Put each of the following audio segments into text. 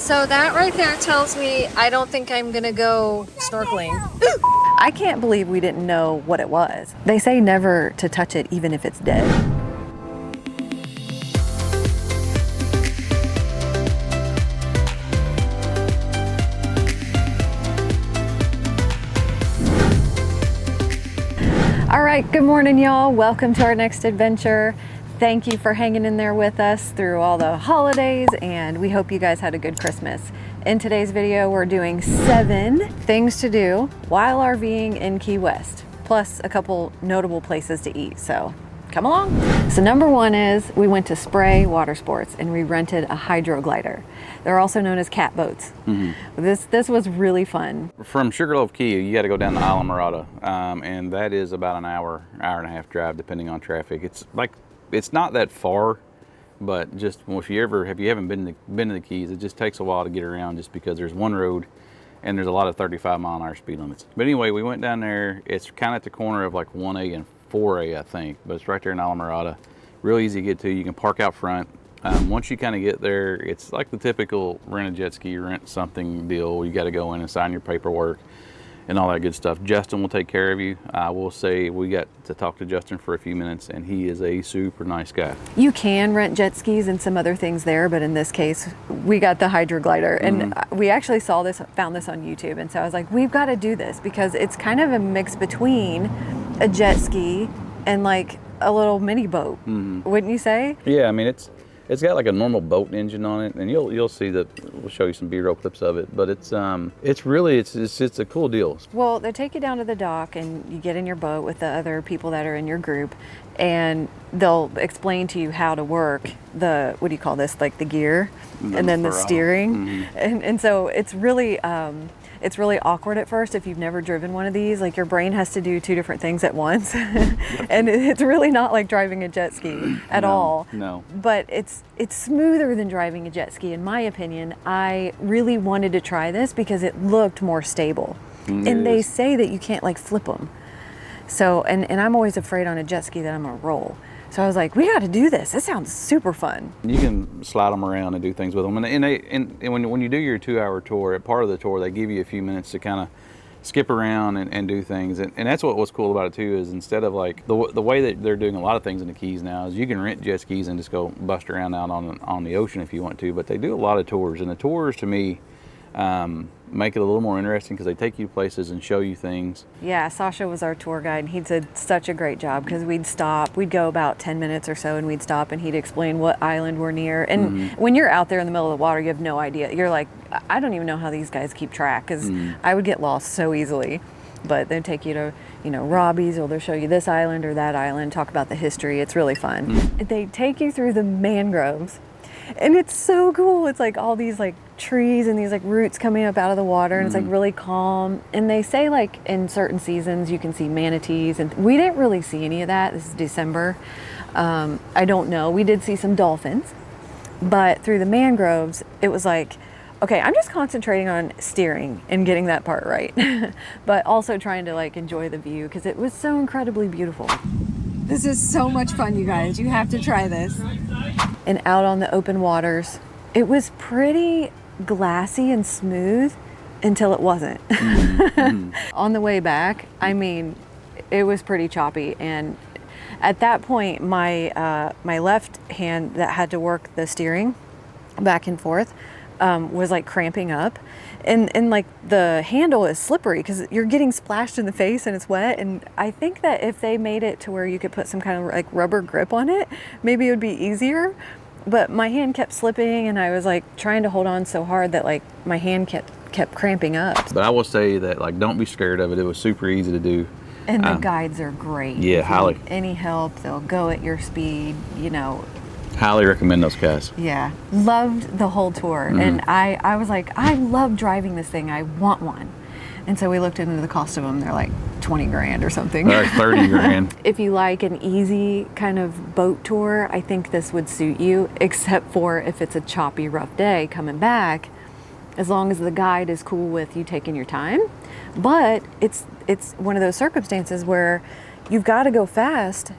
So that right there tells me I don't think I'm gonna go snorkeling. I can't believe we didn't know what it was. They say never to touch it even if it's dead. All right, good morning, y'all. Welcome to our next adventure. Thank you for hanging in there with us through all the holidays, and we hope you guys had a good Christmas. In today's video, we're doing 7 things to do while RVing in Key West, plus a couple notable places to eat, so come along. So number 1 is we went to Spray Watersports and we rented a hydro glider. They're also known as cat boats. This was really fun. From Sugarloaf Key, you got to go down to Islamorada, and that is about an hour and a half drive, depending on traffic. It's not that far, but just if you haven't been to the Keys, it just takes a while to get around, just because there's one road and there's a lot of 35-mile-an-hour speed limits. But anyway, we went down there. It's kind of at the corner of like 1A and 4A, I think, but it's right there in Islamorada. Real easy to get to. You can park out front. Once you kind of get there, it's like the typical rent a jet ski, rent something deal. You got to go in and sign your paperwork and all that good stuff. Justin will take care of you. I will say we got to talk to Justin for a few minutes, and he is a super nice guy. You can rent jet skis and some other things there, but in this case, we got the hydro glider. And we actually found this on YouTube, and so I was like, we've got to do this because it's kind of a mix between a jet ski and like a little mini boat, wouldn't you say? Yeah, I mean, it's got like a normal boat engine on it, and you'll see that. We'll show you some B-roll clips of it, but it's a cool deal. Well, they take you down to the dock and you get in your boat with the other people that are in your group, and they'll explain to you how to work the, what do you call this, like the gear and then the steering. And so it's really awkward at first if you've never driven one of these. Like, your brain has to do 2 different things at once. And it's really not like driving a jet ski at all. No. But it's smoother than driving a jet ski, in my opinion. I really wanted to try this because it looked more stable. And they say that you can't like flip them. So, and I'm always afraid on a jet ski that I'm gonna roll. So I was like, we got to do this. This sounds super fun. You can slide them around and do things with them. And when you do your 2-hour tour, at part of the tour, they give you a few minutes to kind of skip around and do things. And that's what was cool about it too, is instead of like the way that they're doing a lot of things in the Keys now is you can rent jet skis and just go bust around out on the ocean if you want to. But they do a lot of tours, and the tours to me make it a little more interesting because they take you places and show you things. Yeah, Sasha was our tour guide, and he did such a great job because we'd go about 10 minutes or so, and we'd stop and he'd explain what island we're near. And when you're out there in the middle of the water, you have no idea. You're like, I don't even know how these guys keep track, because I would get lost so easily. But they'd take you to, Robbie's, or they'll show you this island or that island, talk about the history. It's really fun. They take you through the mangroves, and it's so cool. It's like all these like trees and these like roots coming up out of the water, and it's like really calm. And they say like in certain seasons you can see manatees, and we didn't really see any of that. This is December. I don't know. We did see some dolphins, but through the mangroves, it was like, okay, I'm just concentrating on steering and getting that part right, but also trying to like enjoy the view because it was so incredibly beautiful. This is so much fun, you guys. You have to try this. And out on the open waters, it was pretty glassy and smooth until it wasn't. On the way back, I mean, it was pretty choppy, and at that point my my left hand that had to work the steering back and forth was like cramping up, and like the handle is slippery because you're getting splashed in the face and it's wet. And I think that if they made it to where you could put some kind of like rubber grip on it, maybe it would be easier. But my hand kept slipping, and I was like trying to hold on so hard that like my hand kept cramping up. But I will say that like, don't be scared of it. It was super easy to do. And the guides are great. Yeah, if highly. You need any help, they'll go at your speed, Highly recommend those guys. Yeah, loved the whole tour. And I was like, I love driving this thing. I want one. And so we looked into the cost of them. They're like 20 grand or something. They're like 30 grand. If you like an easy kind of boat tour, I think this would suit you, except for if it's a choppy, rough day coming back, as long as the guide is cool with you taking your time. But it's one of those circumstances where you've got to go fast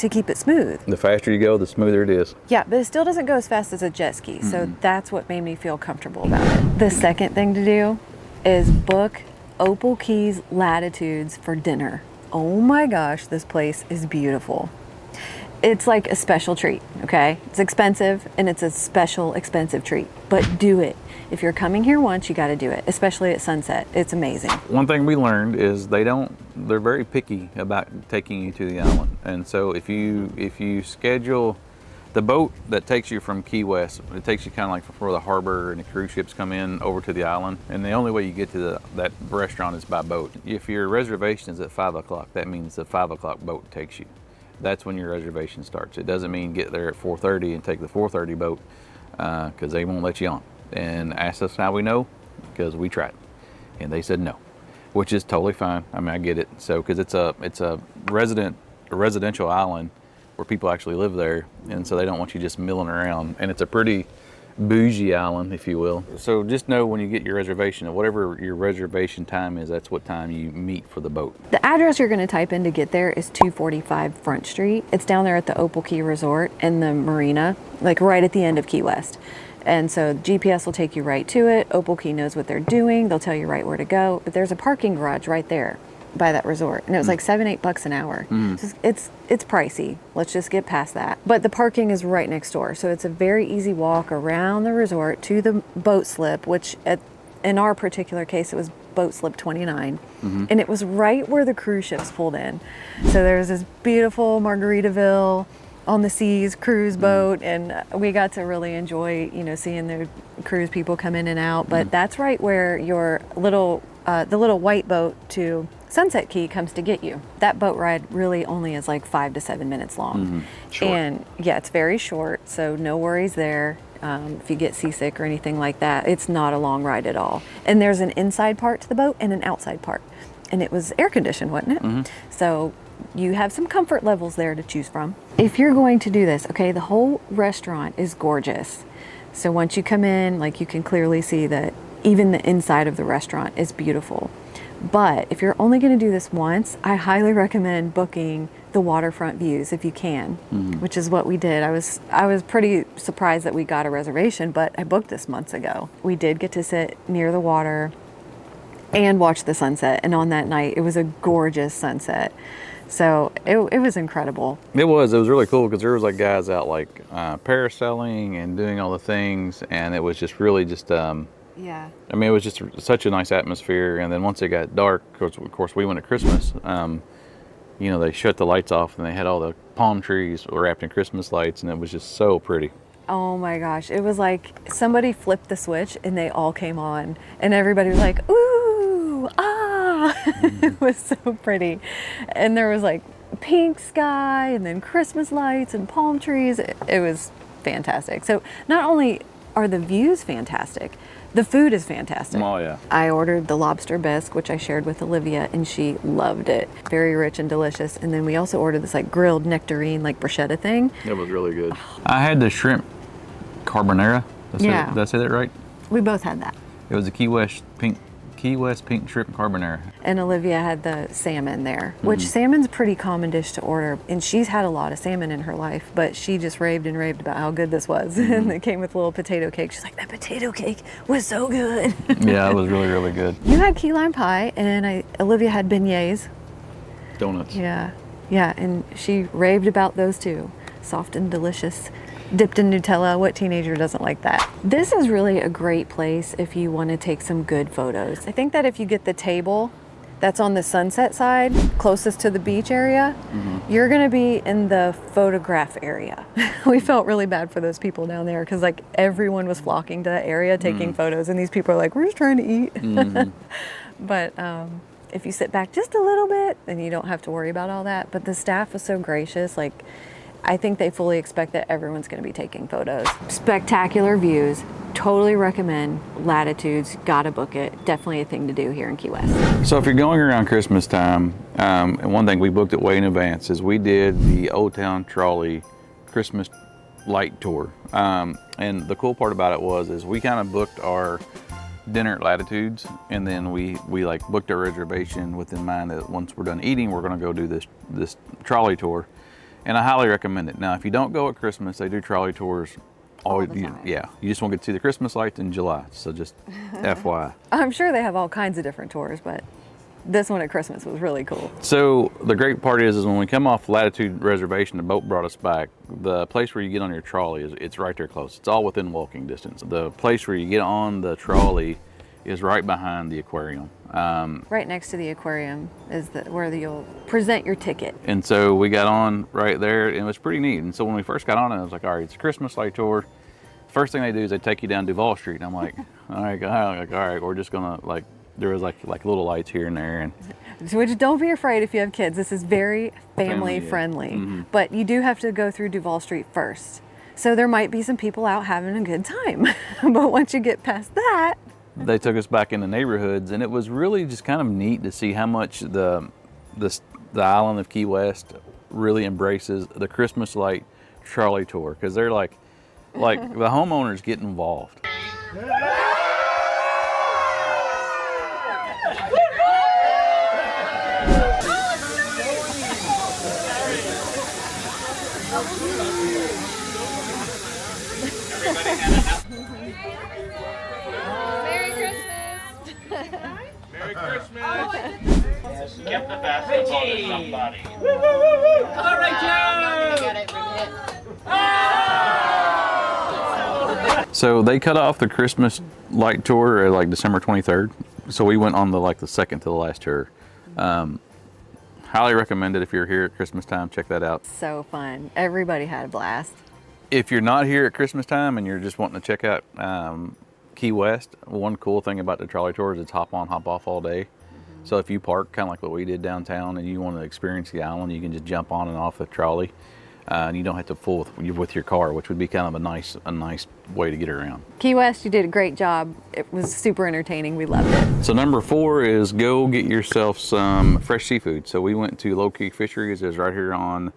to keep it smooth. The faster you go, the smoother it is. Yeah, but it still doesn't go as fast as a jet ski. So that's what made me feel comfortable about it. The second thing to do is book Opal Keys Latitudes for dinner. Oh my gosh, this place is beautiful. It's like a special treat, okay? It's expensive and it's a special expensive treat, but do it. If you're coming here once, you got to do it, especially at sunset. It's amazing. One thing we learned is they're very picky about taking you to the island. And so if you schedule the boat that takes you from Key West, it takes you kind of like before the harbor and the cruise ships come in over to the island. And the only way you get to that restaurant is by boat. If your reservation is at 5 o'clock, that means the 5 o'clock boat takes you. That's when your reservation starts. It doesn't mean get there at 4:30 and take the 4:30 boat because they won't let you on. And ask us how we know, because we tried, and they said no, which is totally fine. I mean, I get it. So because it's a residential island where people actually live there, and so they don't want you just milling around. And it's a pretty bougie island, if you will. So just know when you get your reservation, whatever your reservation time is, that's what time you meet for the boat. The address you're going to type in to get there is 245 Front Street. It's down there at the Opal Key Resort in the marina, like right at the end of Key West. And so GPS will take you right to it. Opal Key knows what they're doing. They'll tell you right where to go. But there's a parking garage right there by that resort. And it was like $7-8 an hour. It's pricey. Let's just get past that. But the parking is right next door. So it's a very easy walk around the resort to the boat slip, which in our particular case, it was boat slip 29. And it was right where the cruise ships pulled in. So there's this beautiful Margaritaville on the seas cruise boat, and we got to really enjoy, seeing the cruise people come in and out. But that's right where your little the little white boat to Sunset Key comes to get you. That boat ride really only is like 5 to 7 minutes long. And yeah, it's very short, so no worries there. If you get seasick or anything like that, it's not a long ride at all. And there's an inside part to the boat and an outside part, and it was air conditioned, wasn't it? So you have some comfort levels there to choose from. If you're going to do this, okay, the whole restaurant is gorgeous. So once you come in, like, you can clearly see that even the inside of the restaurant is beautiful. But if you're only going to do this once, I highly recommend booking the waterfront views if you can, which is what we did. I was pretty surprised that we got a reservation, but I booked this months ago. We did get to sit near the water and watch the sunset, and on that night it was a gorgeous sunset. So it was incredible. It was really cool because there was like guys out like parasailing and doing all the things, and it was just really just yeah. I mean, it was just such a nice atmosphere. And then once it got dark, of course we went at Christmas. They shut the lights off and they had all the palm trees wrapped in Christmas lights, and it was just so pretty. Oh my gosh, it was like somebody flipped the switch and they all came on, and everybody was like, ooh, ah. It was so pretty. And there was like pink sky and then Christmas lights and palm trees. It was fantastic. So not only are the views fantastic, the food is fantastic. Oh yeah. I ordered the lobster bisque, which I shared with Olivia, and she loved it. Very rich and delicious. And then we also ordered this like grilled nectarine, like bruschetta thing. It was really good. I had the shrimp carbonara. Did I say that right? We both had that. It was a Key West pink shrimp carbonara. And Olivia had the salmon there, which salmon's a pretty common dish to order. And she's had a lot of salmon in her life, but she just raved and raved about how good this was. And it came with a little potato cake. She's like, that potato cake was so good. Yeah, it was really, really good. You had key lime pie, and Olivia had beignets. Donuts. Yeah, and she raved about those too. Soft and delicious. Dipped in Nutella. What teenager doesn't like that? This is really a great place if you want to take some good photos. I think that if you get the table that's on the sunset side, closest to the beach area, you're going to be in the photograph area. We felt really bad for those people down there because like everyone was flocking to that area taking photos, and these people are like, we're just trying to eat. But if you sit back just a little bit, then you don't have to worry about all that. But the staff was so gracious. Like, I think they fully expect that everyone's going to be taking photos. Spectacular views. Totally recommend Latitudes. Gotta book it. Definitely a thing to do here in Key West. So if you're going around Christmas time, and one thing we booked it way in advance is we did the Old Town Trolley Christmas light tour. And the cool part about it is we kind of booked our dinner at Latitudes, and then we like booked our reservation with in mind that once we're done eating, we're going to go do this trolley tour. And I highly recommend it. Now, if you don't go at Christmas, they do trolley tours. All the time. Yeah, you just won't get to see the Christmas lights in July. So just FYI. I'm sure they have all kinds of different tours, but this one at Christmas was really cool. So the great part is when we come off Latitude reservation, the boat brought us back. The place where you get on your trolley it's right there close. It's all within walking distance. The place where you get on the trolley is right behind the aquarium. Right next to the aquarium is where you'll present your ticket. And so we got on right there, and it was pretty neat. And so when we first got on it, I was like, all right, it's a Christmas light tour. First thing they do is they take you down Duval Street. And I'm like, all right, we're just gonna there was like little lights here and there. And Which don't be afraid if you have kids. This is very family yeah. friendly. But you do have to go through Duval Street first. So there might be some people out having a good time. But once you get past that, they took us back into neighborhoods, and it was really just kind of neat to see how much the island of Key West really embraces the Christmas light trolley tour, because they're like the homeowners get involved. Merry Christmas! Give the basketball to somebody. All right, Joe! So they cut off the Christmas light tour at like December 23rd. So we went on the second to the last tour. Highly recommend it if you're here at Christmas time. Check that out. so fun. Everybody had a blast. If you're not here at Christmas time and you're just wanting to check out Key West, one cool thing about the trolley tour is it's hop on, hop off all day. So if you park kind of like what we did downtown and you want to experience the island, you can just jump on and off the trolley, and you don't have to fool with your car, which would be kind of a nice way to get around. Key West, you did a great job. It was super entertaining. We loved it. So number 4 is go get yourself some fresh seafood. So we went to Low Creek Fisheries. It's right here on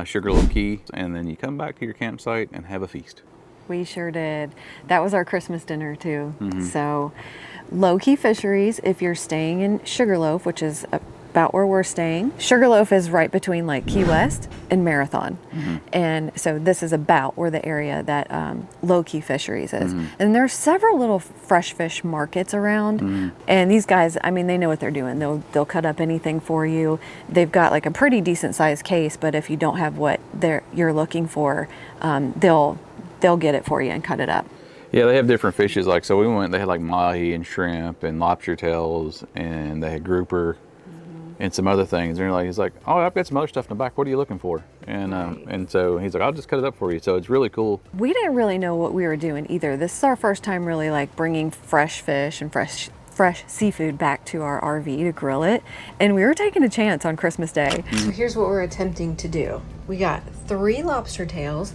Sugarloaf Key, and then you come back to your campsite and have a feast. We sure did. That was our Christmas dinner too. So Low Key Fisheries, if you're staying in Sugarloaf, which is about where we're staying. Sugarloaf is right between like Key West and Marathon. And so this is about where the area that Low Key Fisheries is. And there's several little fresh fish markets around. And these guys, I mean, they know what they're doing. They'll cut up anything for you. They've got like a pretty decent sized case, but if you don't have what you're looking for, they'll get it for you and cut it up. Yeah, they have different fishes. Like, so we went, they had like mahi and shrimp and lobster tails, and they had grouper and some other things. And he's like, oh, I've got some other stuff in the back. What are you looking for? And and so he's like, I'll just cut it up for you. So it's really cool. We didn't really know what we were doing either. This is our first time really like bringing fresh fish and fresh seafood back to our RV to grill it. And we were taking a chance on Christmas Day. So here's what we're attempting to do. We got 3 lobster tails,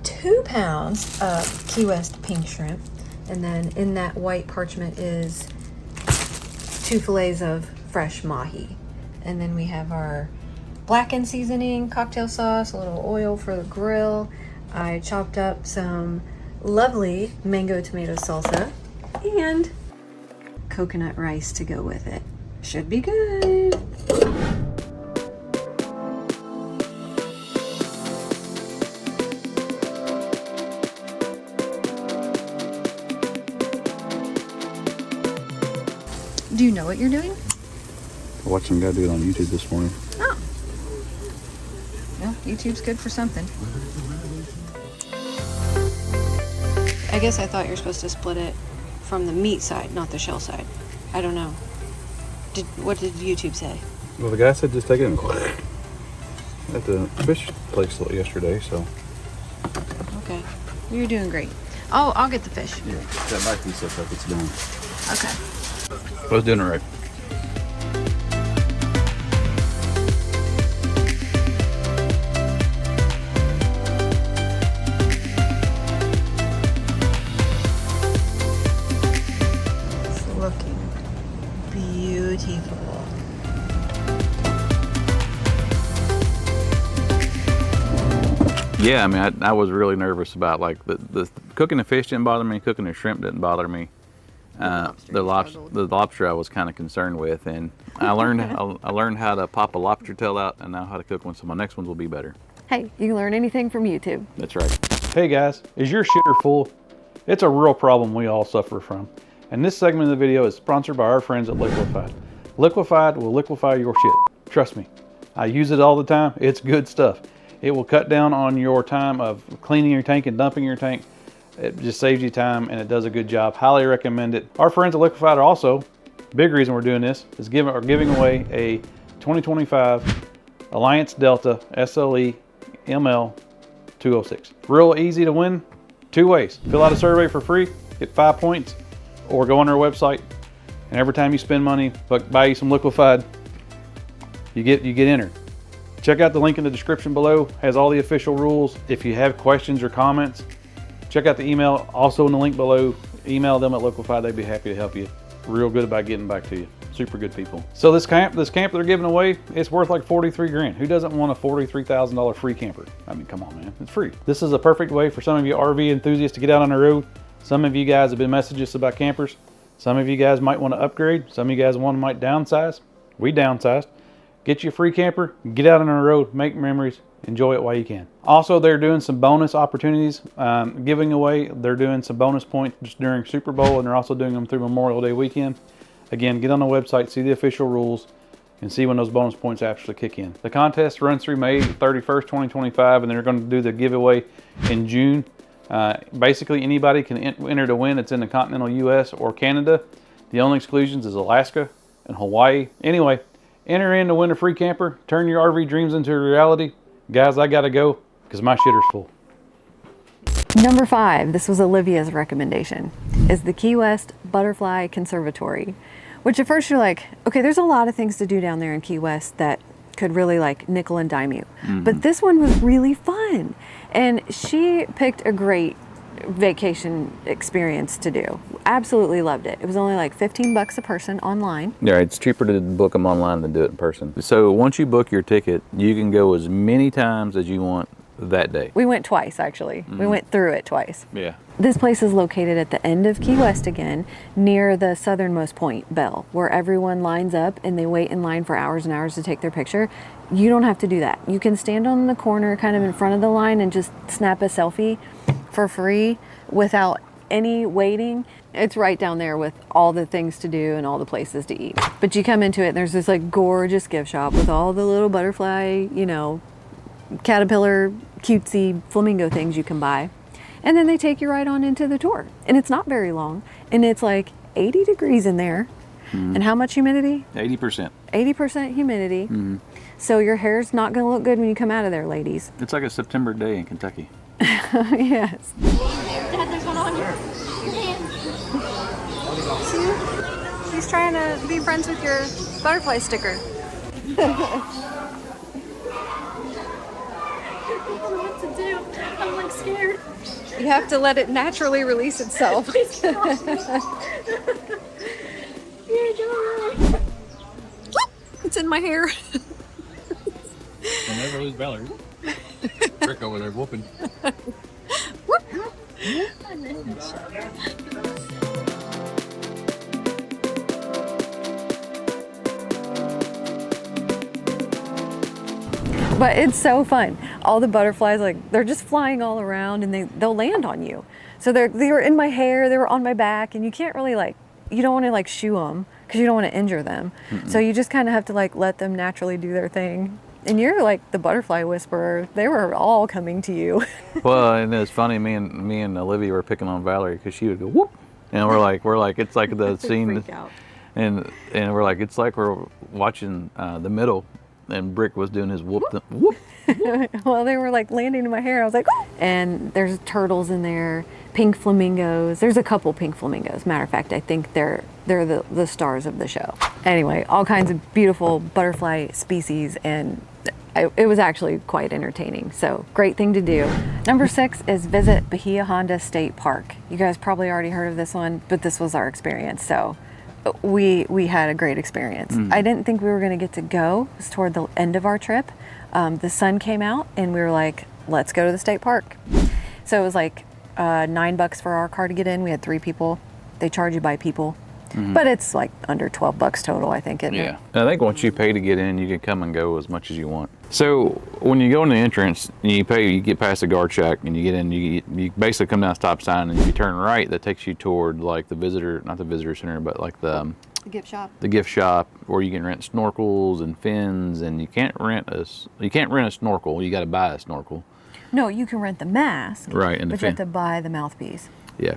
2 pounds of Key West pink shrimp, and then in that white parchment is 2 fillets of fresh mahi. And then we have our blackened seasoning, cocktail sauce, a little oil for the grill. I chopped up some lovely mango tomato salsa and coconut rice to go with it. Should be good. Do you know what you're doing? I watched some guy do it on YouTube this morning. Oh. Well, YouTube's good for something. I guess I thought you were supposed to split it from the meat side, not the shell side. I don't know. What did YouTube say? Well, the guy said just take it and at the fish place yesterday, so. Okay. You're doing great. Oh, I'll get the fish. Yeah, that back piece looks like it's done. Okay. I was doing it right. It's looking beautiful. Yeah, I mean, I was really nervous about like the cooking the fish didn't bother me, cooking the shrimp didn't bother me. The lobster I was kind of concerned with, and I learned how to pop a lobster tail out and now how to cook one, so my next ones will be better. Hey, you can learn anything from YouTube. That's right. Hey guys, is your shitter full? It's a real problem we all suffer from. And this segment of the video is sponsored by our friends at Liquified. Liquified will liquefy your shit. Trust me. I use it all the time. It's good stuff. It will cut down on your time of cleaning your tank and dumping your tank. It just saves you time and it does a good job. Highly recommend it. Our friends at Liquified are also, big reason we're doing this, is giving away a 2025 Alliance Delta SLE ML 206. Real easy to win, 2 ways. Fill out a survey for free, get 5 points, or go on our website, and every time you spend money, buy you some Liquified, you get entered. Check out the link in the description below, has all the official rules. If you have questions or comments, check out the email also in the link below. Email them at Liquified, they'd be happy to help you. Real good about getting back to you. Super good people. So this camp they're giving away, it's worth like 43 grand. Who doesn't want a $43,000 free camper? I mean, come on, man, it's free. This is a perfect way for some of you RV enthusiasts to get out on the road. Some of you guys have been messaging us about campers. Some of you guys might want to upgrade. Some of you guys might downsize. We downsized. Get you a free camper, get out on the road, make memories, enjoy it while you can. Also, they're doing some bonus opportunities, giving away. They're doing some bonus points just during Super Bowl, and they're also doing them through Memorial Day weekend. Again, get on the website, see the official rules, and see when those bonus points actually kick in. The contest runs through May 31st, 2025, and they're going to do the giveaway in June. Basically, anybody can enter to win. It's in the continental U.S. or Canada. The only exclusions is Alaska and Hawaii. Anyway, enter in to win a free camper. Turn your RV dreams into a reality. Guys, I got to go because my shitter's full. Number 5, this was Olivia's recommendation, is the Key West Butterfly Conservatory. Which at first you're like, okay, there's a lot of things to do down there in Key West that could really like nickel and dime you. But this one was really fun. And she picked a great vacation experience to do. Absolutely loved it. It was only like 15 bucks a person online. Yeah, it's cheaper to book them online than do it in person. So once you book your ticket, you can go as many times as you want that day. We went twice, actually. We went through it twice. Yeah. This place is located at the end of Key West again, near the southernmost point, Bell, where everyone lines up and they wait in line for hours and hours to take their picture. You don't have to do that. You can stand on the corner kind of in front of the line and just snap a selfie for free without any waiting. It's right down there with all the things to do and all the places to eat. But you come into it and there's this like gorgeous gift shop with all the little butterfly, you know, caterpillar, cutesy flamingo things you can buy. And then they take you right on into the tour. And it's not very long. And it's like 80 degrees in there. And how much humidity? 80%. 80% humidity. So your hair's not going to look good when you come out of there, ladies. It's like a September day in Kentucky. Yes. Dad, there's one on your hand. She's trying to be friends with your butterfly sticker. I don't know what to do. I'm like scared. You have to let it naturally release itself. Please get off me. You're doing It's in my hair. We'll never lose Valerie. Rick over there whooping. But it's so fun. All the butterflies, like they're just flying all around and they'll land on you. So they were in my hair, they were on my back, and you can't really like, you don't want to like shoo them because you don't want to injure them. So you just kind of have to like let them naturally do their thing. And you're like the butterfly whisperer. They were all coming to you. Well, and it's funny, me and Olivia were picking on Valerie because she would go whoop, and we're like it's like the scene, Freak out. and we're like it's like we're watching The Middle, and Brick was doing his whoop, whoop. Well, they were like landing in my hair. I was like, "Oh!" And there's turtles in there, pink flamingos. There's a couple pink flamingos. Matter of fact, I think they're the stars of the show. Anyway, all kinds of beautiful butterfly species, and it was actually quite entertaining. So great thing to do. Number 6 is visit Bahia Honda State Park. You guys probably already heard of this one, but this was our experience. So we had a great experience. I didn't think we were going to get to go. It was toward the end of our trip. The sun came out and we were like, let's go to the state park. So it was like $9 for our car to get in. We had 3 people. They charge you by people. But it's like under 12 bucks total, I think. Yeah. And I think once you pay to get in, you can come and go as much as you want. So when you go in the entrance, you pay, you get past the guard shack and you get in, you basically come down a stop sign, and if you turn right, that takes you toward like the visitor, not the visitor center, but like the gift shop. The gift shop, where you can rent snorkels and fins, and you can't rent a snorkel. You got to buy a snorkel. No, you can rent the mask. Right, and but you have to buy the mouthpiece. Yeah.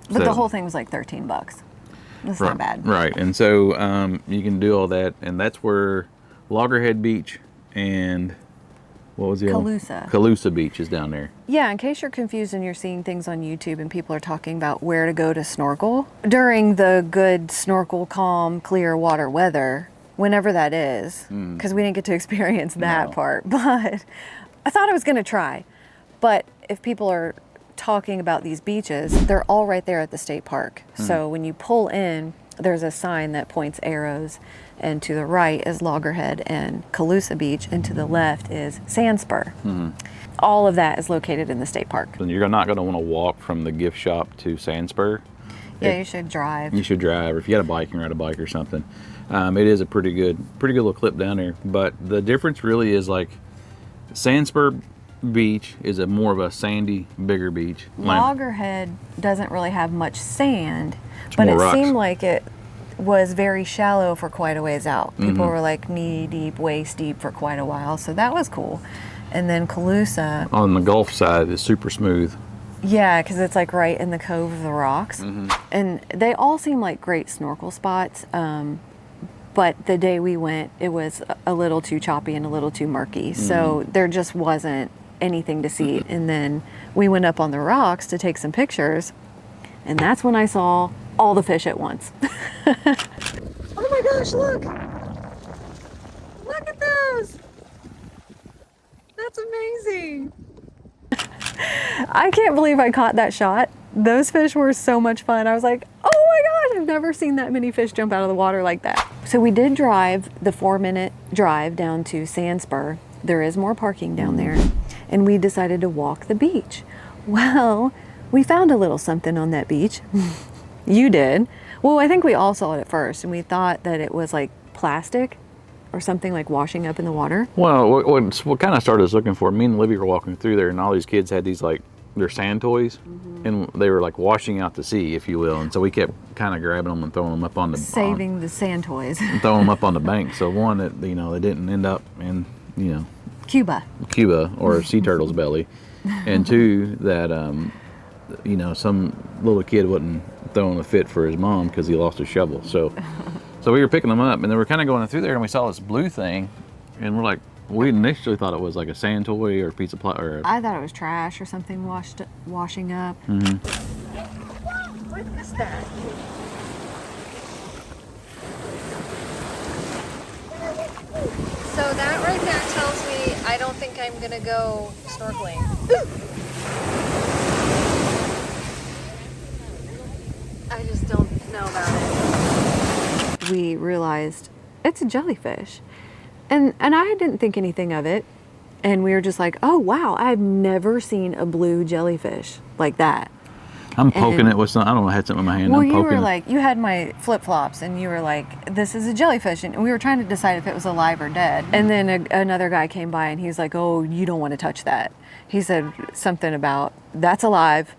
But the whole thing was like 13 bucks. That's not bad. Right, and so you can do all that, and that's where Loggerhead Beach and what was the other one? Calusa Beach is down there. Yeah, in case you're confused and you're seeing things on YouTube and people are talking about where to go to snorkel during the good snorkel, calm, clear water weather, whenever that is, because we didn't get to experience that part, but I thought I was going to try. But if people are talking about these beaches, they're all right there at the state park. So when you pull in, there's a sign that points arrows, and to the right is Loggerhead and Calusa Beach, and to the left is Sandspur. All of that is located in the state park. And you're not going to want to walk from the gift shop to Sandspur. Yeah, you should drive. You should drive, or if you got a bike, you can ride a bike or something. It is a pretty good little clip down there. But the difference really is like Sandspur Beach is more of a sandy, bigger beach. Loggerhead doesn't really have much sand, It's but more it rocks. seemed like it was very shallow for quite a ways out. People were like knee deep, waist deep for quite a while, so that was cool. And then Calusa, On the Gulf side is super smooth. yeah, because it's like right in the cove of the rocks, and they all seem like great snorkel spots. But the day we went, it was a little too choppy and a little too murky, so there just wasn't anything to see. And then we went up on the rocks to take some pictures, and that's when I saw all the fish at once. Oh my gosh, look! Look at those! That's amazing! I can't believe I caught that shot. Those fish were so much fun. I was like, oh my gosh, I've never seen that many fish jump out of the water like that. So we did drive the 4-minute drive down to Sandspur. There is more parking down there, and we decided to walk the beach. Well, we found a little something on that beach. You did. Well, I think we all saw it at first, and we thought that it was like plastic or something like washing up in the water. Well, what kind of started us looking for, me and Olivia were walking through there, and all these kids had these like their sand toys, and they were like washing out to sea, if you will. And so we kept kind of grabbing them and throwing them up on the Saving the sand toys. throwing them up on the bank. So one, that they didn't end up in Cuba or a sea turtle's belly, and two, that some little kid wasn't throwing a fit for his mom because he lost his shovel. So we were picking them up, and then we're kind of going through there, and we saw this blue thing, and we're like, we initially thought it was like a sand toy or a piece of plastic. I thought it was trash or something washing up. What is that? So that right there tells me I don't think I'm gonna go snorkeling. I just don't know about it. We realized it's a jellyfish. And I didn't think anything of it. And we were just like, oh wow, I've never seen a blue jellyfish like that. I'm poking it with some, I don't know, I had something in my hand. Well, I'm you poking were it. like, you had my flip-flops, and you were like, this is a jellyfish. And we were trying to decide if it was alive or dead. And then another guy came by, and he was like, oh, you don't want to touch that. He said something about, that's alive,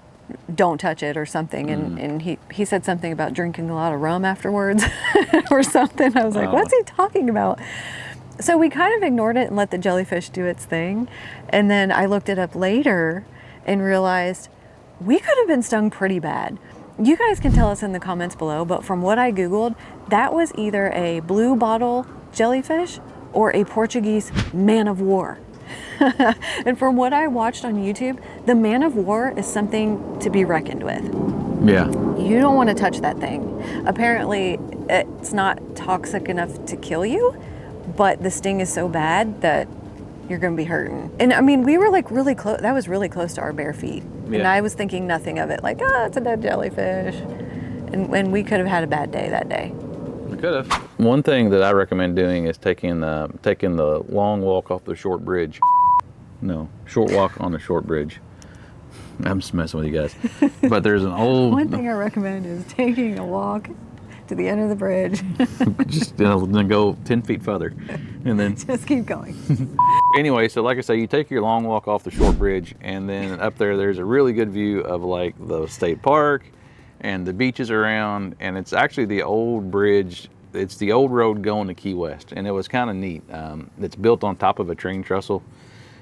don't touch it, or something. And he said something about drinking a lot of rum afterwards or something. I was like, what's he talking about? So we kind of ignored it and let the jellyfish do its thing. And then I looked it up later and realized we could have been stung pretty bad. You guys can tell us in the comments below, but from what I Googled, that was either a blue bottle jellyfish or a Portuguese man of war. And from what I watched on YouTube, the man of war is something to be reckoned with. Yeah. You don't want to touch that thing. Apparently, it's not toxic enough to kill you, but the sting is so bad that you're going to be hurting. And I mean, we were like really close. That was really close to our bare feet. Yeah. And I was thinking nothing of it. Like, oh, it's a dead jellyfish. And we could have had a bad day that day. We could have. One thing that I recommend doing is taking the long walk off the short bridge. No, short walk on the short bridge. I'm just messing with you guys. But there's an old... One thing I recommend is taking a walk to the end of the bridge. Just then go 10 feet further, and then Just keep going. anyway. So like I say, you take your long walk off the short bridge, and then up there's a really good view of like the state park and the beaches around, and it's actually the old bridge. It's the old road going to Key West, and it was kind of neat. It's built on top of a train trestle,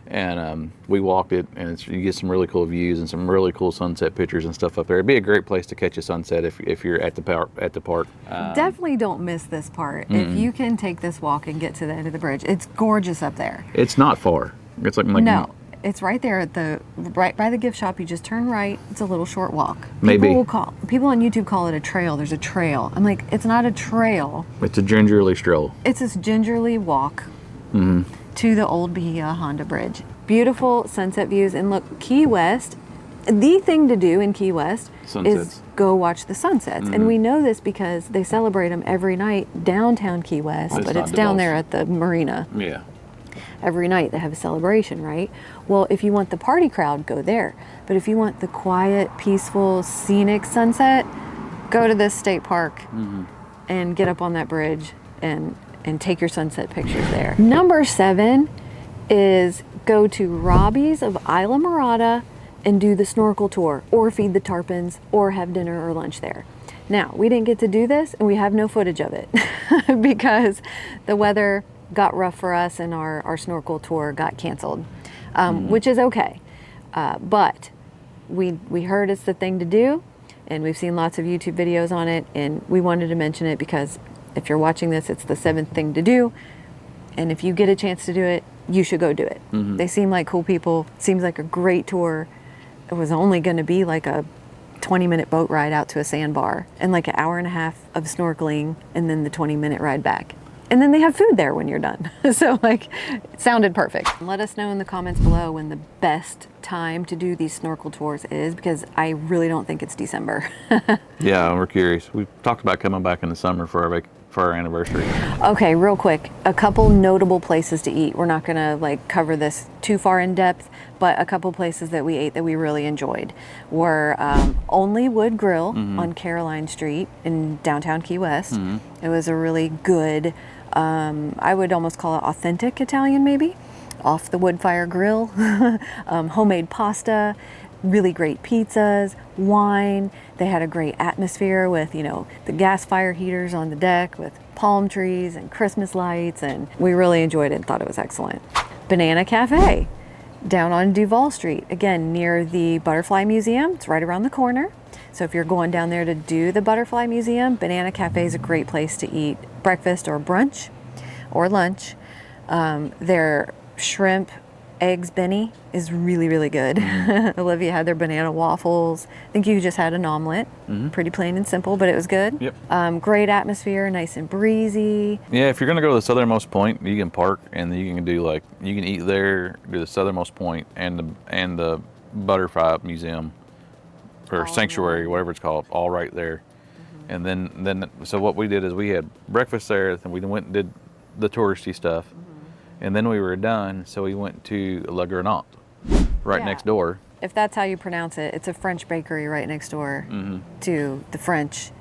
and we walked it, and you get some really cool views and some really cool sunset pictures and stuff up there. It'd be a great place to catch a sunset if you're at the park. Definitely don't miss this part. If you can take this walk and get to the end of the bridge, it's gorgeous up there. It's not far. It's like No, it's right there at right by the gift shop. You just turn right. It's a little short walk. Maybe. People on YouTube call it a trail. There's a trail. I'm like, it's not a trail. It's a gingerly stroll. It's this gingerly walk to the old Bahia Honda Bridge. Beautiful sunset views. And look, Key West, the thing to do in Key West is go watch the sunsets. And we know this because they celebrate them every night downtown Key West, but it's down there at the marina. Yeah. Every night they have a celebration, right? Well, if you want the party crowd, go there. But if you want the quiet, peaceful, scenic sunset, go to this state park and get up on that bridge and take your sunset pictures there. Number 7 is go to Robbie's of Islamorada and do the snorkel tour, or feed the tarpons, or have dinner or lunch there. Now, we didn't get to do this, and we have no footage of it because the weather got rough for us and our snorkel tour got canceled, which is okay. But we heard it's the thing to do, and we've seen lots of YouTube videos on it, and we wanted to mention it because if you're watching this, it's the 7th thing to do. And if you get a chance to do it, you should go do it. They seem like cool people. Seems like a great tour. It was only going to be like a 20-minute boat ride out to a sandbar and like an hour and a half of snorkeling, and then the 20-minute ride back. And then they have food there when you're done. So like, it sounded perfect. Let us know in the comments below when the best time to do these snorkel tours is, because I really don't think it's December. Yeah, we're curious. We talked about coming back in the summer for our anniversary. Okay, real quick, a couple notable places to eat. We're not gonna like cover this too far in depth, but a couple places that we ate that we really enjoyed were Only Wood Grill on Caroline Street in downtown Key West. It was a really good, I would almost call it authentic Italian maybe, off the wood fire grill, homemade pasta, really great pizzas, wine. They had a great atmosphere with, you know, the gas fire heaters on the deck with palm trees and Christmas lights, and we really enjoyed it and thought it was excellent. Banana Cafe down on Duval Street, again near the Butterfly Museum. It's right around the corner. So if you're going down there to do the Butterfly Museum, Banana Cafe is a great place to eat breakfast or brunch or lunch. Their shrimp eggs Benny is really, really good. Olivia had their banana waffles. I think you just had an omelet. Pretty plain and simple, but it was good. Yep. Great atmosphere, nice and breezy. Yeah, if you're gonna go to the southernmost point, you can park and you can do like, you can eat there, do the southernmost point and the Butterfly Museum or Sanctuary, whatever it's called, all right there. And then so what we did is we had breakfast there, and we went and did the touristy stuff. And then we were done, so we went to La Grenade, right next door. If that's how you pronounce it, it's a French bakery right next door to the French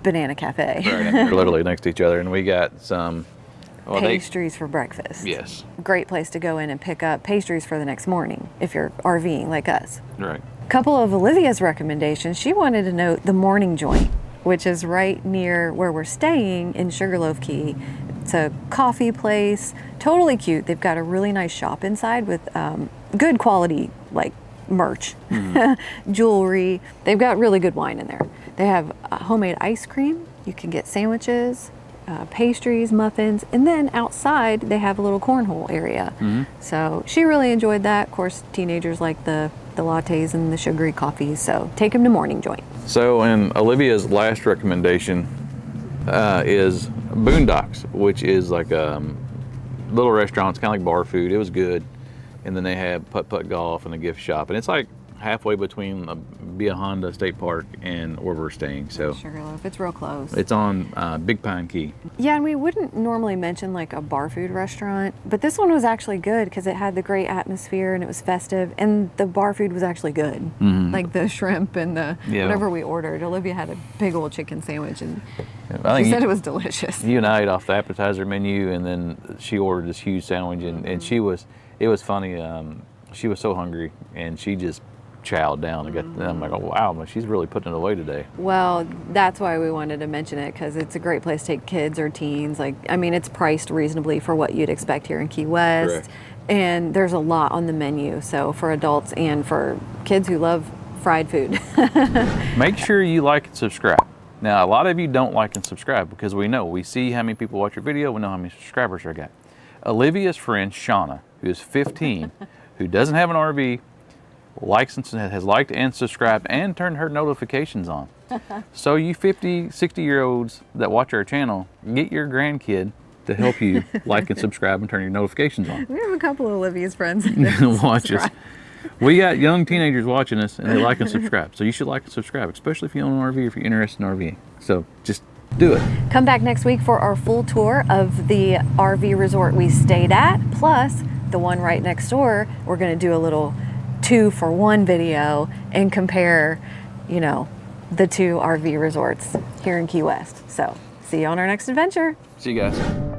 Banana Cafe. Right, they're literally next to each other, and we got some pastries for breakfast. Yes. Great place to go in and pick up pastries for the next morning if you're RVing like us. Right. A couple of Olivia's recommendations. She wanted to note the Morning Joint, which is right near where we're staying in Sugarloaf Key. It's a coffee place, totally cute. They've got a really nice shop inside with good quality like merch, jewelry. They've got really good wine in there. They have homemade ice cream. You can get sandwiches, pastries, muffins, and then outside they have a little cornhole area. So she really enjoyed that. Of course, teenagers like the lattes and the sugary coffees, so take them to Morning Joint. So, and Olivia's last recommendation is Boondocks, which is like a little restaurant. It's kind of like bar food. It was good. And then they have putt-putt golf and a gift shop. And it's like halfway between Bahia State Park and where we're staying. So Sugarloaf, it's real close. it's on Big Pine Key. Yeah, and we wouldn't normally mention like a bar food restaurant, but this one was actually good because it had the great atmosphere and it was festive, and the bar food was actually good. Like the shrimp and the whatever we ordered. Olivia had a big old chicken sandwich, and she said it was delicious. You and I ate off the appetizer menu, and then she ordered this huge sandwich, and it was funny. She was so hungry, and she just chowed down and got. I'm like, oh wow, she's really putting it away today. Well, that's why we wanted to mention it, because it's a great place to take kids or teens. Like, I mean, it's priced reasonably for what you'd expect here in Key West. Correct. And there's a lot on the menu, so for adults and for kids who love fried food. Make sure you like and subscribe. Now, a lot of you don't like and subscribe because we see how many people watch your video, we know how many subscribers I got. Olivia's friend, Shauna, who is 15, who doesn't have an RV, has liked and subscribed and turned her notifications on. So you 50, 60-year-olds that watch our channel, get your grandkid to help you like and subscribe and turn your notifications on. We have a couple of Olivia's friends. Watch us. We got young teenagers watching us, and they like and subscribe. So you should like and subscribe, especially if you own an RV or if you're interested in RVing. So just do it. Come back next week for our full tour of the RV resort we stayed at, plus the one right next door. We're going to do a little 2-for-1 video and compare, you know, the two RV resorts here in Key West. So see you on our next adventure. See you guys.